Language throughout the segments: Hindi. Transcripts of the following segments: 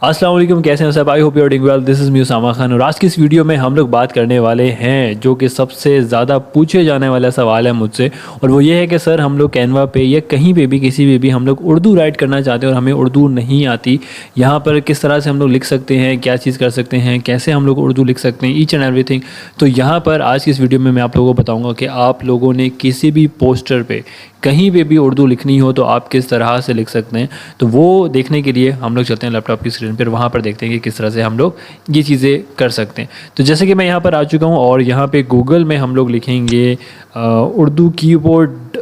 अस्सलाम वालेकुम, कैसे हैं सब? I hope you are doing well. This is me Usama Khan और आज की इस वीडियो में हम लोग बात करने वाले हैं जो कि सबसे ज़्यादा पूछे जाने वाला सवाल है मुझसे, और वो ये है कि सर हम लोग कैनवा पे या कहीं पे भी किसी पे भी हम लोग उर्दू राइट करना चाहते हैं और हमें उर्दू नहीं आती। यहाँ पर किस तरह से हम लोग लिख सकते हैं, क्या चीज़ कर सकते हैं, कैसे हम लोग उर्दू लिख सकते हैं, ईच एंड एवरीथिंग। तो यहाँ पर आज की इस वीडियो में मैं आप लोगों को बताऊँगा कि आप लोगों ने किसी भी पोस्टर पर कहीं पे भी उर्दू लिखनी हो तो आप किस तरह से लिख सकते हैं। तो वो देखने के लिए हम लोग चलते हैं लैपटॉप की स्क्रीन पर, वहाँ पर देखते हैं कि किस तरह से हम लोग ये चीज़ें कर सकते हैं। तो जैसे कि मैं यहाँ पर आ चुका हूँ और यहाँ पे गूगल में हम लोग लिखेंगे उर्दू कीबोर्ड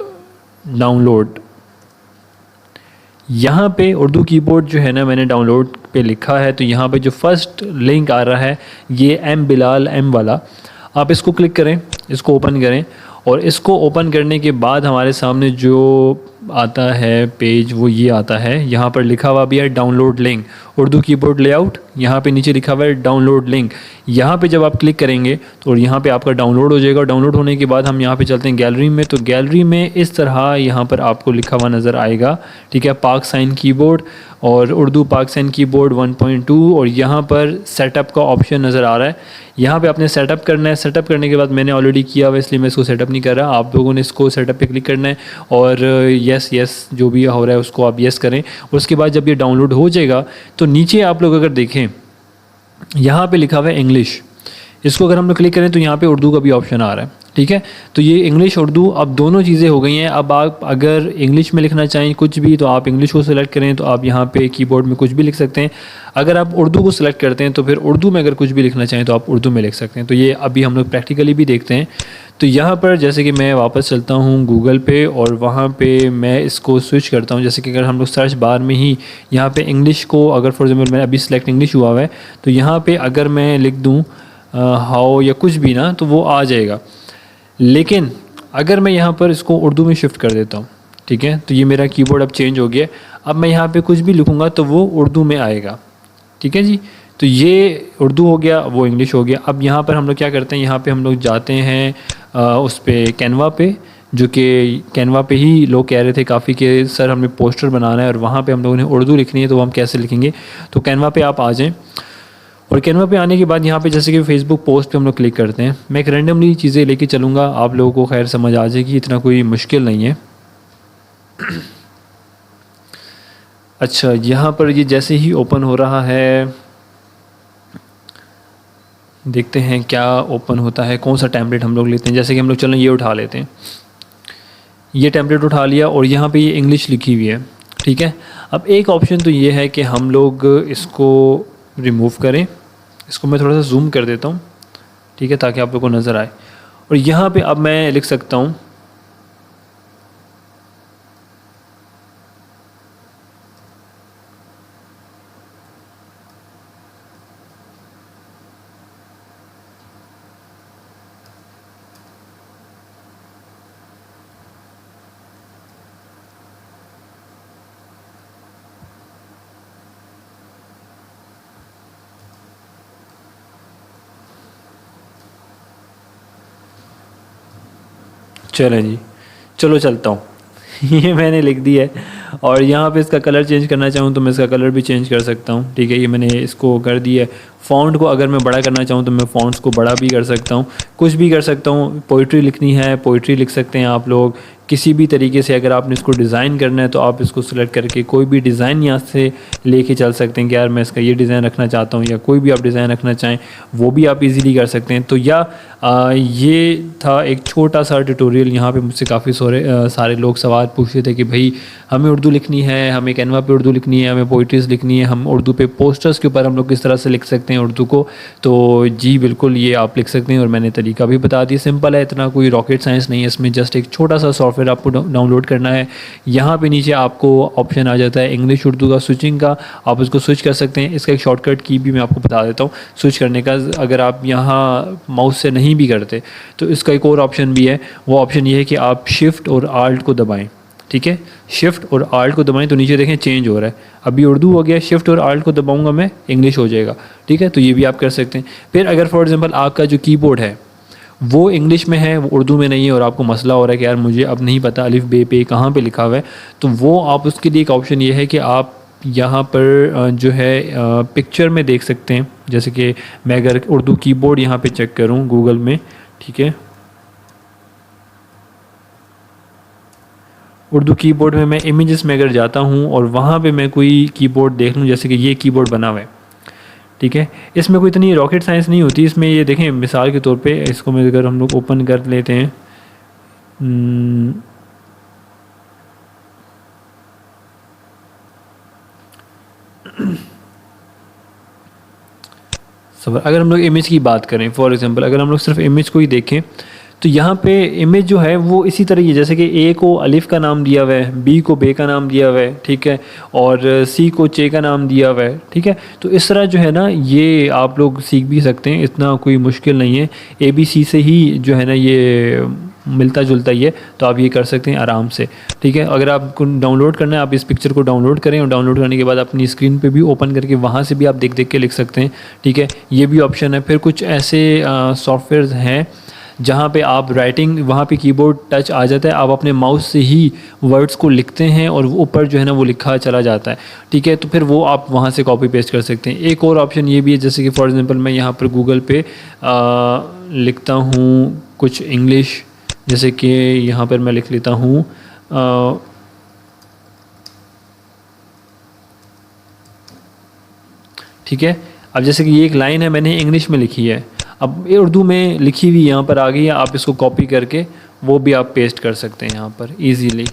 डाउनलोड। यहाँ पे उर्दू कीबोर्ड जो है ना, मैंने डाउनलोड पे लिखा है। तो यहाँ पे जो फर्स्ट लिंक आ रहा है ये एम बिलाल एम वाला, आप इसको क्लिक करें, इसको ओपन करें। और इसको ओपन करने के बाद हमारे सामने जो आता है पेज वो ये आता है। यहाँ पर लिखा हुआ भी है download link Urdu keyboard layout. यहाँ पे नीचे लिखा हुआ है डाउनलोड लिंक। यहाँ पे जब आप क्लिक करेंगे तो यहाँ पे आपका डाउनलोड हो जाएगा। डाउनलोड होने के बाद हम यहाँ पे चलते हैं गैलरी में। तो गैलरी में इस तरह यहाँ पर आपको लिखा हुआ नज़र आएगा, ठीक है, पाक साइन कीबोर्ड और उर्दू पाक साइन कीबोर्ड 1.2। और यहाँ पर सेटअप का ऑप्शन नज़र आ रहा है। यहाँ पे आपने सेटअप करना है। सेटअप करने के बाद मैंने ऑलरेडी किया हुआ इसलिए मैं इसको सेटअप नहीं कर रहा। आप लोगों ने इसको सेटअप पे क्लिक करना है और यस जो भी हो रहा है उसको आप यस करें। उसके बाद जब ये डाउनलोड हो जाएगा तो नीचे आप लोग अगर देखें यहाँ पे लिखा हुआ है इंग्लिश। इसको अगर हम लोग क्लिक करें तो यहाँ पे उर्दू का भी ऑप्शन आ रहा है, ठीक है। तो ये इंग्लिश उर्दू अब दोनों चीज़ें हो गई हैं। अब आप अगर इंग्लिश में लिखना चाहें कुछ भी तो आप इंग्लिश को सिलेक्ट करें तो आप यहाँ पे कीबोर्ड में कुछ भी लिख सकते हैं। अगर आप उर्दू को सिलेक्ट करते हैं तो फिर उर्दू में अगर कुछ भी लिखना चाहें तो आप उर्दू में लिख सकते हैं। तो ये अभी हम लोग प्रैक्टिकली भी देखते हैं। तो यहाँ पर जैसे कि मैं वापस चलता हूँ गूगल पे और वहाँ पे मैं इसको स्विच करता हूँ। जैसे कि अगर हम लोग सर्च बार में ही यहाँ पे इंग्लिश को, अगर फॉर एग्जाम्पल मैं अभी सिलेक्ट इंग्लिश हुआ है तो यहाँ पे अगर मैं लिख दूँ हाउ या कुछ भी ना तो वो आ जाएगा। लेकिन अगर मैं यहाँ पर इसको उर्दू में शिफ्ट कर देता हूँ, ठीक है, तो ये मेरा कीबोर्ड अब चेंज हो गया। अब मैं यहाँ पे कुछ भी लिखूँगा तो वो उर्दू में आएगा, ठीक है जी। तो ये उर्दू हो गया, वो इंग्लिश हो गया। अब यहाँ पर हम लोग क्या करते हैं, यहाँ पे हम लोग जाते हैं उस पर कैनवा पे, जो कि कैनवा पे ही लोग कह रहे थे काफ़ी कि सर हमें पोस्टर बनाना है और वहाँ पे हम लोगों ने उर्दू लिखनी है तो हम कैसे लिखेंगे। तो कैनवा पे आप आ जाएं और कैनवा पे आने के बाद यहाँ पे जैसे कि फेसबुक पोस्ट पे हम लोग क्लिक करते हैं। मैं एक रैंडमली चीज़ें लेके चलूँगा, आप लोगों को खैर समझ आ जाएगी, इतना कोई मुश्किल नहीं है। अच्छा, यहाँ पर ये जैसे ही ओपन हो रहा है, देखते हैं क्या ओपन होता है, कौन सा टेम्पलेट हम लोग लेते हैं। जैसे कि हम लोग चलें ये उठा लेते हैं, ये टेम्पलेट उठा लिया और यहाँ पे ये इंग्लिश लिखी हुई है, ठीक है। अब एक ऑप्शन तो ये है कि हम लोग इसको रिमूव करें। इसको मैं थोड़ा सा जूम कर देता हूँ, ठीक है, ताकि आप लोगों को नज़र आए। और यहाँ पे अब मैं लिख सकता हूँ चलें जी, चलो चलता हूँ। ये मैंने लिख दिया है और यहाँ पे इसका कलर चेंज करना चाहूँ तो मैं इसका कलर भी चेंज कर सकता हूँ, ठीक है। ये मैंने इसको कर दिया है। फ़ॉन्ट को अगर मैं बड़ा करना चाहूँ तो मैं फ़ॉन्ट्स को बड़ा भी कर सकता हूँ, कुछ भी कर सकता हूँ। पोइट्री लिखनी है, पोइट्री लिख सकते हैं आप लोग किसी भी तरीके से। अगर आपने इसको डिज़ाइन करना है तो आप इसको सिलेक्ट करके कोई भी डिज़ाइन यहाँ से लेके चल सकते हैं कि यार मैं इसका ये डिज़ाइन रखना चाहता हूँ, या कोई भी आप डिज़ाइन रखना चाहें वो भी आप इजीली कर सकते हैं। तो ये था एक छोटा सा ट्यूटोरियल। यहाँ पे मुझसे काफ़ी सारे लोग सवाल पूछ रहे थे कि भाई हमें उर्दू लिखनी है, हमें कैनवा पे उर्दू लिखनी है, हमें पोइट्रीज़ लिखनी है, हम उर्दू पे पोस्टर्स के ऊपर हम लोग किस तरह से लिख सकते हैं उर्दू को। तो जी बिल्कुल ये आप लिख सकते हैं और मैंने तरीका भी बता दिया। सिंपल है, इतना कोई रॉकेट साइंस नहीं है इसमें। जस्ट एक छोटा सा सॉफ्टवेयर आपको डाउनलोड करना है। यहाँ पे नीचे आपको ऑप्शन आ जाता है इंग्लिश उर्दू का स्विचिंग का, आप उसको स्विच कर सकते हैं। इसका एक शॉर्टकट की भी मैं आपको बता देता हूँ स्विच करने का। अगर आप यहाँ माउस से नहीं भी करते तो इसका एक और ऑप्शन भी है। वो ऑप्शन ये है कि आप शिफ्ट और आल्ट को दबाएँ, ठीक है। शिफ्ट और आल्ट को दबाएं तो नीचे देखें चेंज हो रहा है। अभी उर्दू हो गया, शिफ्ट और आल्ट को दबाऊंगा मैं, इंग्लिश हो जाएगा, ठीक है। तो ये भी आप कर सकते हैं। फिर अगर फॉर एग्जांपल आपका जो कीबोर्ड है वो इंग्लिश में है, वो उर्दू में नहीं है और आपको मसला हो रहा है कि यार मुझे अब नहीं पता अलिफ बे पे कहाँ पे लिखा हुआ है, तो वो आप उसके लिए एक ऑप्शन ये है कि आप यहाँ पर जो है पिक्चर में देख सकते हैं, जैसे कि मैं अगर उर्दू कीबोर्ड यहाँ पे चेक करूँ गूगल में, ठीक है, उर्दू कीबोर्ड में मैं इमेजेस में अगर जाता हूँ और वहाँ पे मैं कोई कीबोर्ड देख लूँ, जैसे कि ये कीबोर्ड बना हुआ है, ठीक है, इसमें कोई इतनी रॉकेट साइंस नहीं होती इसमें। ये देखें मिसाल के तौर पे इसको मैं अगर हम लोग ओपन कर लेते हैं, अगर हम लोग इमेज की बात करें, फॉर एग्जांपल अगर हम लोग सिर्फ इमेज को ही देखें तो यहाँ पे इमेज जो है वो इसी तरह ही है, जैसे कि ए को अलिफ का नाम दिया हुआ है, बी को बे का नाम दिया हुआ है, ठीक है, और सी को चे का नाम दिया हुआ है, ठीक है। तो इस तरह जो है ना ये आप लोग सीख भी सकते हैं, इतना कोई मुश्किल नहीं है। ए बी सी से ही जो है ना ये मिलता जुलता ही है, तो आप ये कर सकते हैं आराम से, ठीक है। अगर आपको डाउनलोड करना है आप इस पिक्चर को डाउनलोड करें और डाउनलोड करने के बाद अपनी स्क्रीन पे भी ओपन करके वहाँ से भी आप देख देख के लिख सकते हैं, ठीक है, ये भी ऑप्शन है। फिर कुछ ऐसे सॉफ्टवेयर हैं जहाँ पे आप राइटिंग, वहाँ पे कीबोर्ड टच आ जाता है, आप अपने माउस से ही वर्ड्स को लिखते हैं और ऊपर जो है ना वो लिखा चला जाता है, ठीक है। तो फिर वो आप वहाँ से कॉपी पेस्ट कर सकते हैं। एक और ऑप्शन ये भी है, जैसे कि फॉर एग्जांपल मैं यहाँ पर गूगल पे लिखता हूँ कुछ इंग्लिश, जैसे कि यहाँ पर मैं लिख लेता हूँ ठीक है। अब जैसे कि ये एक लाइन है मैंने इंग्लिश में लिखी है, अब ये उर्दू में लिखी हुई यहाँ पर आ गई है, आप इसको कॉपी करके वो भी आप पेस्ट कर सकते हैं यहाँ पर इजीली,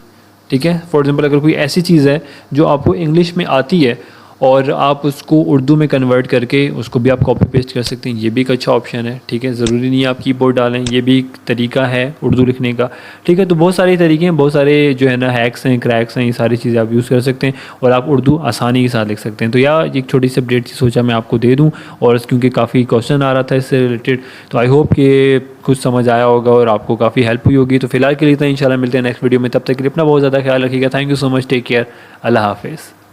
ठीक है। फॉर एग्जांपल अगर कोई ऐसी चीज़ है जो आपको इंग्लिश में आती है और आप उसको उर्दू में कन्वर्ट करके उसको भी आप कॉपी पेस्ट कर सकते हैं, ये भी एक अच्छा ऑप्शन है, ठीक है। ज़रूरी नहीं है आप कीबोर्ड डालें, ये भी एक तरीका है उर्दू लिखने का, ठीक है। तो बहुत सारे तरीके हैं, बहुत सारे जो है ना हैक्स हैं, क्रैक्स हैं, ये सारी चीज़ें आप यूज़ कर सकते हैं और आप उर्दू आसानी के साथ लिख सकते हैं। तो यार एक छोटी सी अपडेट थी, सोचा मैं आपको दे दूँ, और क्योंकि काफ़ी क्वेश्चन आ रहा था इससे रिलेटेड, तो आई होप कि कुछ समझ आया होगा और आपको काफ़ी हेल्प हुई होगी। तो फिलहाल के लिए तो इंशाल्लाह मिलते हैं नेक्स्ट वीडियो में, तब तक के लिए अपना बहुत ज़्यादा ख्याल रखिएगा। Thank you so much, take care, अल्लाह हाफिज़।